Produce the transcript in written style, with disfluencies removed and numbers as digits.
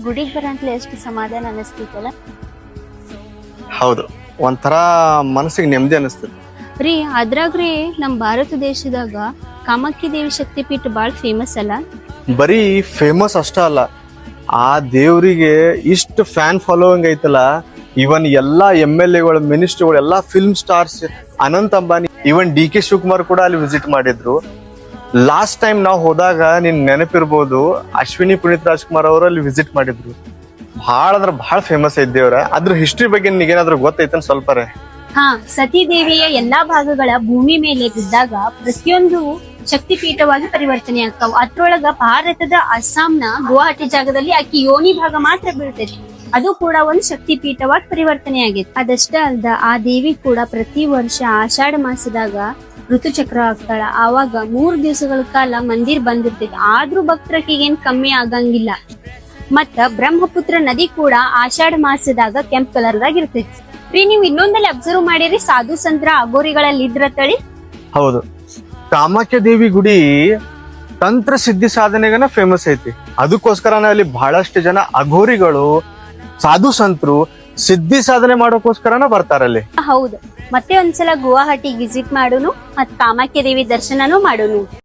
ಗುಡಿಗೆ ಬರಂತಲೇ ಎಷ್ಟು ಸಮಾಧಾನ ಅನಿಸ್ತೈತಲ್ಲ. ಹೌದು, ಒಂಥರ ಮನಸ್ಸಿಗೆ ನೆಮ್ಮದಿ ಅನಿಸ್ತದೆ ರೀ. ಅದ್ರಾಗ್ರಿ ನಮ್ ಭಾರತ ದೇಶದಾಗ ಕಾಮಾಖ್ಯ ದೇವಿ ಶಕ್ತಿಪೀಠ ಬಾಳ್ ಫೇಮಸ್ ಅಲ್ಲ. ಬರೀ ಫೇಮಸ್ ಅಷ್ಟ ಅಲ್ಲ, ಆ ದೇವ್ರಿಗೆ ಇಷ್ಟು ಫ್ಯಾನ್ ಫಾಲೋವಿಂಗ್ ಐತಲ್ಲ. ಇವನ್ ಎಲ್ಲಾ MLA ಗಳು, ಮಿನಿಸ್ಟರ್ಗಳು, ಎಲ್ಲಾ ಫಿಲ್ಮ್ ಸ್ಟಾರ್ಸ್, ಅನಂತ್ ಅಂಬಾನಿ, ಇವನ್ DK ಶಿವಕುಮಾರ್ ಕೂಡ ಅಲ್ಲಿ ವಿಸಿಟ್ ಮಾಡಿದ್ರು. ಲಾಸ್ಟ್ ಟೈಮ್ ನಾವು ಹೋದಾಗ ನಿನ್ ನೆನಪಿರ್ಬೋದು, ಅಶ್ವಿನಿ ಪುನೀತ್ ರಾಜ್ಕುಮಾರ್ ಅವರು ಅಲ್ಲಿ ವಿಸಿಟ್ ಮಾಡಿದ್ರು. ಬಹಳ ಅಂದ್ರೆ ಬಹಳ ಫೇಮಸ್ ಐತ್ ದೇವ್ರ. ಅದ್ರ ಹಿಸ್ಟ್ರಿ ಬಗ್ಗೆ ನಿಗೇನಾದ್ರೂ ಗೊತ್ತೈತನ್ ಸ್ವಲ್ಪರೇ? ಹಾ, ಸತೀದೇವಿಯ ಎಲ್ಲಾ ಭಾಗಗಳ ಭೂಮಿ ಮೇಲೆ ಬಿದ್ದಾಗ ಪ್ರತಿಯೊಂದು ಶಕ್ತಿಪೀಠವಾಗಿ ಪರಿವರ್ತನೆ ಆಗ್ತಾವ. ಅದ್ರೊಳಗ ಭಾರತದ ಅಸ್ಸಾಂನ ಗುವಾಹಟಿ ಜಾಗದಲ್ಲಿ ಆಕಿ ಯೋನಿ ಭಾಗ ಮಾತ್ರ ಬೀಳ್ತೈತಿ. ಅದು ಕೂಡ ಒಂದು ಶಕ್ತಿಪೀಠವಾಗಿ ಪರಿವರ್ತನೆ ಆಗೈತಿ. ಅದಷ್ಟ ಅಲ್ದ ಆ ದೇವಿ ಕೂಡ ಪ್ರತಿ ವರ್ಷ ಆಷಾಢ ಮಾಸದಾಗ ಋತುಚಕ್ರ ಆಗ್ತಾಳ. ಆವಾಗ 3 ದಿವಸಗಳ ಕಾಲ ಮಂದಿರ್ ಬಂದಿರ್ತೈತಿ. ಆದ್ರೂ ಭಕ್ತರಕಿಗೇನ್ ಕಮ್ಮಿ ಆಗಂಗಿಲ್ಲ. ಮತ್ತ ಬ್ರಹ್ಮಪುತ್ರ ನದಿ ಕೂಡ ಆಷಾಢ ಮಾಸದಾಗ ಕೆಂಪ್ ಕಲರ್ದಾಗ ಇರ್ತೈತಿ. ರೀ, ನೀವ್ ಇನ್ನೊಂದಲ್ಲಿ ಅಬ್ಸರ್ವ್ ಮಾಡಿರಿ, ಸಾಧು ಸಂತ್ರ ಅಗೋರಿಗಳಲ್ಲಿ ಇದ್ರ ತಳಿ. ಹೌದು, ಕಾಮಾಖ್ಯ ದೇವಿ ಗುಡಿ ತಂತ್ರ ಸಿದ್ಧಿ ಸಾಧನೆಗನ ಫೇಮಸ್ ಐತಿ. ಅದಕ್ಕೋಸ್ಕರನೇ ಅಲ್ಲಿ ಬಹಳಷ್ಟು ಜನ ಅಘೋರಿಗಳು, ಸಾಧು ಸಂತರು ಸಿದ್ಧಿ ಸಾಧನೆ ಮಾಡೋಕೋಸ್ಕರನ ಬರ್ತಾರಲ್ಲಿ. ಹೌದು, ಮತ್ತೆ ಒಂದ್ಸಲ ಗುವಾಹಟಿ ವಿಸಿಟ್ ಮಾಡೋನು, ಮತ್ ಕಾಮಾಖ್ಯ ದೇವಿ ದರ್ಶನನೂ ಮಾಡೋನು.